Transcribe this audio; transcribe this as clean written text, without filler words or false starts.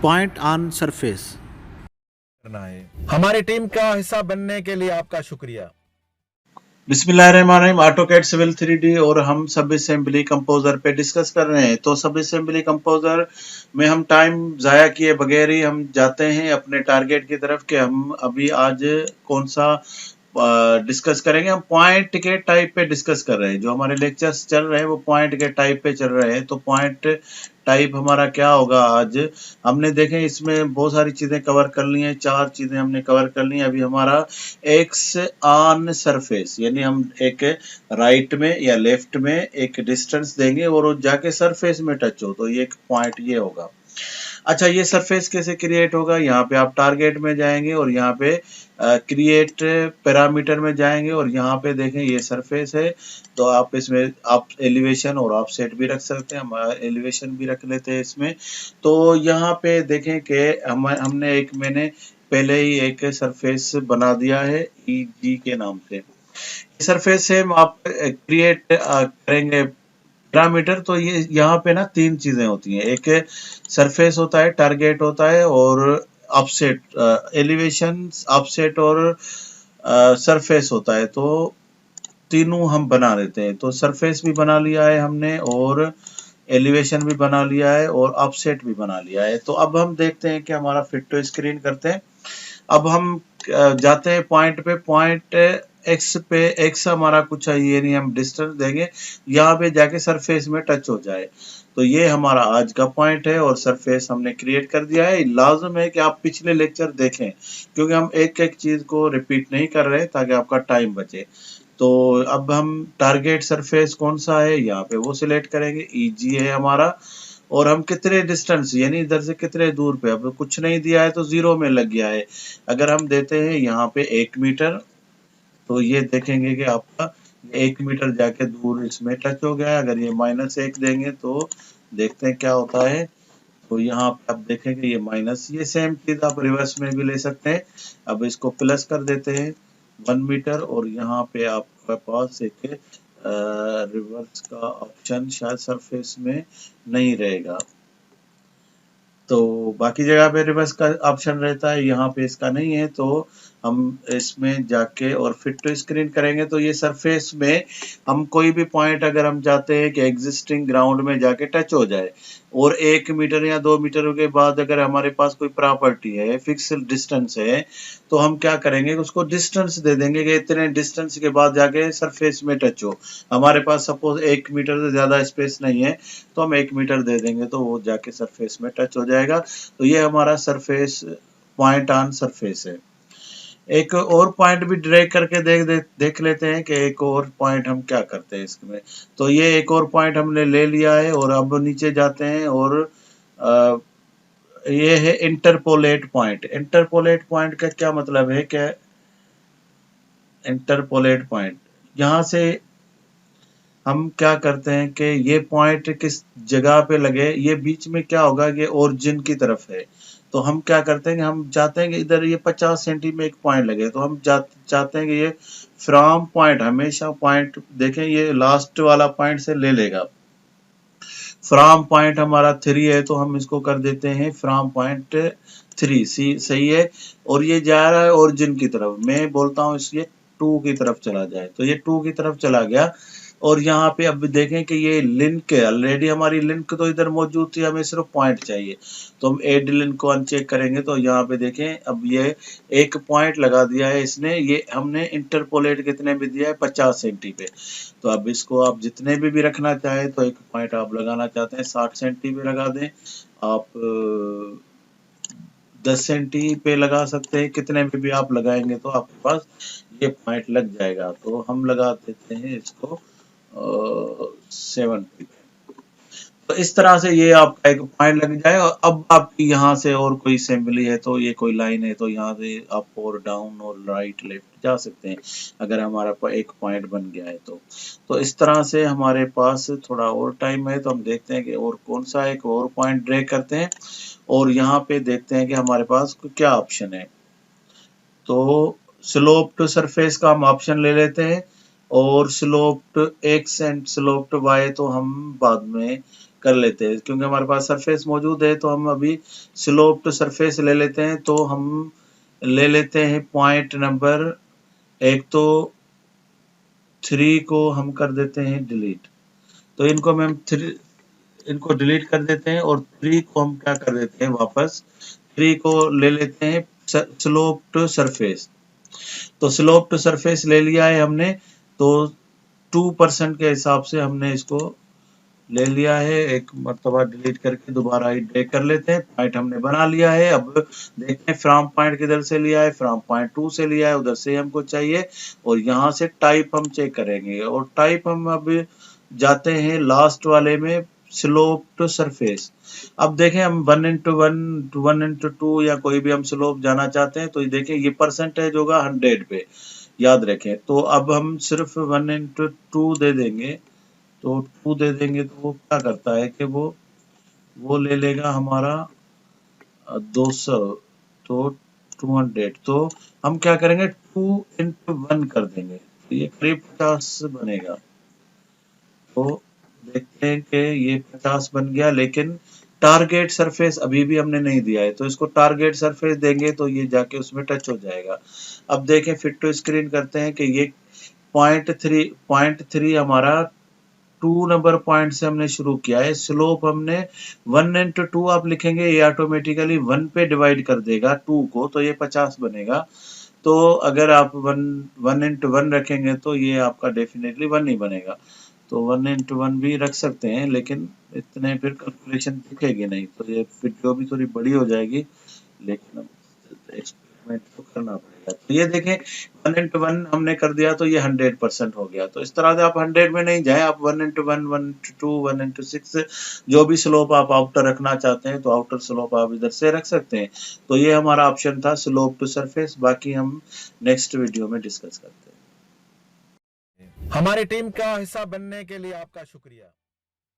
Point on surface करना है। हमारी टीम का हिस्सा बनने के लिए आपका शुक्रिया। बिस्मिल्लाहिर्रहमानिर्रहीम, ऑटोकैड सिविल 3D और हम सब असेंबली कंपोजर पे डिस्कस कर रहे हैं। तो सब असेंबली कंपोजर में हम टाइम ज़ाया किए बगैर ही हम जाते हैं अपने टारगेट की तरफ कि हम अभी आज कौन सा डिस्कस करेंगे। हम पॉइंट के टाइप पे डिस्कस कर रहे हैं, जो हमारे लेक्चर्स चल रहे हैं वो पॉइंट के टाइप पे चल रहे हैं। तो पॉइंट टाइप हमारा क्या होगा, आज हमने देखें इसमें बहुत सारी चीज़ें कवर कर ली हैं, 4 चीज़ें हमने कवर कर ली हैं। अभी हमारा एक्स ऑन सरफेस, यानी हम एक राइट में या लेफ्ट में एक डिस्टेंस देंगे और वो जाके सरफेस में टच हो, तो ये एक पॉइंट ये होगा। अच्छा, ये सरफेस कैसे क्रिएट होगा, यहाँ पे आप टारगेट में जाएंगे और यहाँ पे क्रिएट पैरामीटर में जाएंगे और यहाँ पे देखें ये सरफेस है, तो आप इसमें आप एलिवेशन और ऑफसेट भी रख सकते हैं। हम एलिवेशन भी रख लेते हैं इसमें। तो यहाँ पे देखें कि हमने मैंने पहले ही एक सरफेस बना दिया है EG के नाम से। सरफेस से आप क्रिएट करेंगे पैरामीटर, तो ये यहाँ पे ना 3 चीजें होती हैं, एक सरफेस होता है, टारगेट होता है और ऑफसेट, एलिवेशन, ऑफसेट और सरफेस होता है। तो तीनों हम बना लेते हैं। तो सरफेस भी बना लिया है हमने और एलिवेशन भी बना लिया है और ऑफसेट भी बना लिया है। तो अब हम देखते हैं कि हमारा फिट टू स्क्रीन करते हैं। अब हम जाते हैं पॉइंट पे, पॉइंट एक्स पे, एक्स हमारा कुछ है ये नहीं, हम डिस्टेंस देंगे, यहाँ पे जाके सरफेस में टच हो जाए। तो ये हमारा आज का पॉइंट है और सरफेस हमने क्रिएट कर दिया है। लाजम है कि आप पिछले लेक्चर देखें, क्योंकि हम एक एक चीज को रिपीट नहीं कर रहे ताकि आपका टाइम बचे। तो अब हम टारगेट सरफेस कौन सा है, यहाँ पे वो सिलेक्ट करेंगे, EG है हमारा, और हम कितने डिस्टेंस यानी इधर से कितने दूर पे, अब कुछ नहीं दिया है तो 0 में लग गया है। अगर हम देते हैं यहाँ पे 1 मीटर, तो ये देखेंगे कि आपका 1 मीटर जाके दूर इसमें टच हो गया है। अगर ये -1 देंगे तो देखते हैं क्या होता है। तो यहाँ पे आप देखेंगे ये माइनस, ये सेम चीज आप रिवर्स में भी ले सकते हैं। अब इसको प्लस कर देते हैं 1 मीटर और यहाँ पे आपके पास एक रिवर्स का ऑप्शन शायद सरफेस में नहीं रहेगा, तो बाकी जगह पे रिवर्स का ऑप्शन रहता है, यहाँ पे इसका नहीं है। तो हम इसमें जाके और फिट टू स्क्रीन करेंगे। तो ये सरफेस में हम कोई भी पॉइंट अगर हम चाहते हैं कि एग्जिस्टिंग ग्राउंड में जाके टच हो जाए और 1 मीटर या 2 मीटर के बाद अगर हमारे पास कोई प्रॉपर्टी है, फिक्स डिस्टेंस है, तो हम क्या करेंगे, उसको डिस्टेंस दे देंगे कि इतने डिस्टेंस के बाद जाके सरफेस में टच हो। हमारे पास सपोज 1 मीटर से ज्यादा स्पेस नहीं है, तो हम 1 मीटर दे देंगे तो वो जाके सरफेस में टच हो जाएगा। तो ये हमारा सरफेस पॉइंट ऑन सरफेस है। एक और पॉइंट भी ड्रैग करके देख लेते हैं कि एक और पॉइंट हम क्या करते हैं इसमें। तो ये एक और पॉइंट हमने ले लिया है और अब नीचे जाते हैं और ये है इंटरपोलेट पॉइंट। इंटरपोलेट पॉइंट का क्या मतलब है कि इंटरपोलेट पॉइंट, यहाँ से हम क्या करते हैं कि ये पॉइंट किस जगह पे लगे, ये बीच में क्या होगा, ये ओरिजिन की तरफ है। तो हम क्या करते हैं कि हम चाहते हैं कि इधर ये 50 सेंटी में एक पॉइंट लगे, तो हम चाहते हैं कि ये फ्रॉम पॉइंट, हमेशा पॉइंट देखें ये लास्ट वाला पॉइंट से ले लेगा। फ्रॉम पॉइंट हमारा 3 है, तो हम इसको कर देते हैं फ्रॉम पॉइंट 3, सही है। और ये जा रहा है ओरिजिन की तरफ, मैं बोलता हूँ इसलिए 2 की तरफ चला जाए, तो ये 2 की तरफ चला गया। और यहाँ पे अब देखें कि ये लिंक है, ऑलरेडी हमारी लिंक तो इधर मौजूद थी, हमें सिर्फ पॉइंट चाहिए। तो हम एड लिंक को अनचेक करेंगे, तो यहाँ पे देखें अब ये एक पॉइंट लगा दिया है इसने, ये हमने इंटरपोलेट कितने में दिया है, 50 सेंटी पे। तो अब इसको आप जितने भी रखना चाहें, तो एक पॉइंट आप लगाना चाहते हैं 60 सेंटी पे लगा दें, आप 10 सेंटी पे लगा सकते हैं, कितने में भी आप लगाएंगे तो आपके पास ये पॉइंट लग जाएगा। तो हम लगा देते हैं इसको 70 पे। तो इस तरह से ये आपका एक पॉइंट लग जाए। और अब आपकी यहाँ से और कोई असेंबली है, तो ये कोई लाइन है, तो यहाँ से अप और डाउन और राइट लेफ्ट जा सकते हैं अगर हमारा एक पॉइंट बन गया है। तो इस तरह से हमारे पास थोड़ा और टाइम है, तो हम देखते हैं कि और कौन सा एक और पॉइंट ड्रैग करते हैं और यहाँ पे देखते हैं कि हमारे पास क्या ऑप्शन है। तो स्लोप टू सरफेस का हम ऑप्शन ले लेते हैं और slope to X and slope to Y तो हम बाद में कर लेते हैं। क्योंकि हमारे पास सरफेस मौजूद है तो हम अभी स्लोप्ड सरफेस ले लेते हैं। तो हम ले लेते हैं पॉइंट नंबर, एक तो 3 को हम कर देते हैं डिलीट। तो इनको हम इनको डिलीट कर देते हैं और 3 को हम क्या कर देते हैं, वापस 3 को ले लेते हैं स्लोप्ड सरफेस। तो स्लोप्ड सरफेस ले लिया है हमने, तो 2% के हिसाब से हमने इसको ले लिया है। एक मरतबा डिलीट करके दोबारा ड्रैग कर लेते हैं। पॉइंट हमने बना लिया है। अब देखते हैं फ्रॉम पॉइंट किधर से लिया है, फ्रॉम पॉइंट 2 से लिया है, उधर से हमको चाहिए। और यहाँ से टाइप हम चेक करेंगे और टाइप हम अब जाते हैं लास्ट वाले में, स्लोप्ड सरफेस। अब देखें हम 1:1, 1:2 या कोई भी हम स्लोप जाना चाहते हैं तो ये देखें ये परसेंटेज होगा 100 पे, याद रखें। तो अब हम सिर्फ 1:2 दे देंगे, तो 2 दे देंगे तो वो क्या करता है कि वो ले लेगा हमारा 200, तो 200। तो हम क्या करेंगे 2:1 कर देंगे, तो ये करीब 50 बनेगा। तो देखते हैं कि ये 50 बन गया, लेकिन टारगेट सरफेस अभी भी हमने नहीं दिया है। तो इसको टारगेट सरफेस देंगे तो ये जाके उसमें टच हो जाएगा। अब देखें फिट टू स्क्रीन करते हैं कि ये पॉइंट थ्री हमारा 2 नंबर पॉइंट से हमने शुरू किया है। स्लोप हमने 1:2 आप लिखेंगे, ये ऑटोमेटिकली 1 पे डिवाइड कर देगा 2 को, तो ये 50 बनेगा। तो अगर आप 1:1 रखेंगे तो ये आपका डेफिनेटली 1 ही बनेगा। तो 1:1 भी रख सकते हैं, लेकिन इतने फिर कैलकुलेशन दिखेगी नहीं, तो ये वीडियो भी थोड़ी बड़ी हो जाएगी, लेकिन अब एक्सपेरिमेंट तो करना पड़ेगा। तो ये देखें 1:1 हमने कर दिया तो ये 100% हो गया। तो इस तरह से आप 100 में नहीं जाए, आप 1:1, 1:2, 1:6 जो भी स्लोप आप आउटर रखना चाहते हैं तो आउटर स्लोप आप इधर से रख सकते हैं। तो ये हमारा ऑप्शन था स्लोप टू सरफेस। बाकी हम नेक्स्ट वीडियो में डिस्कस करते हैं। हमारी टीम का हिस्सा बनने के लिए आपका शुक्रिया।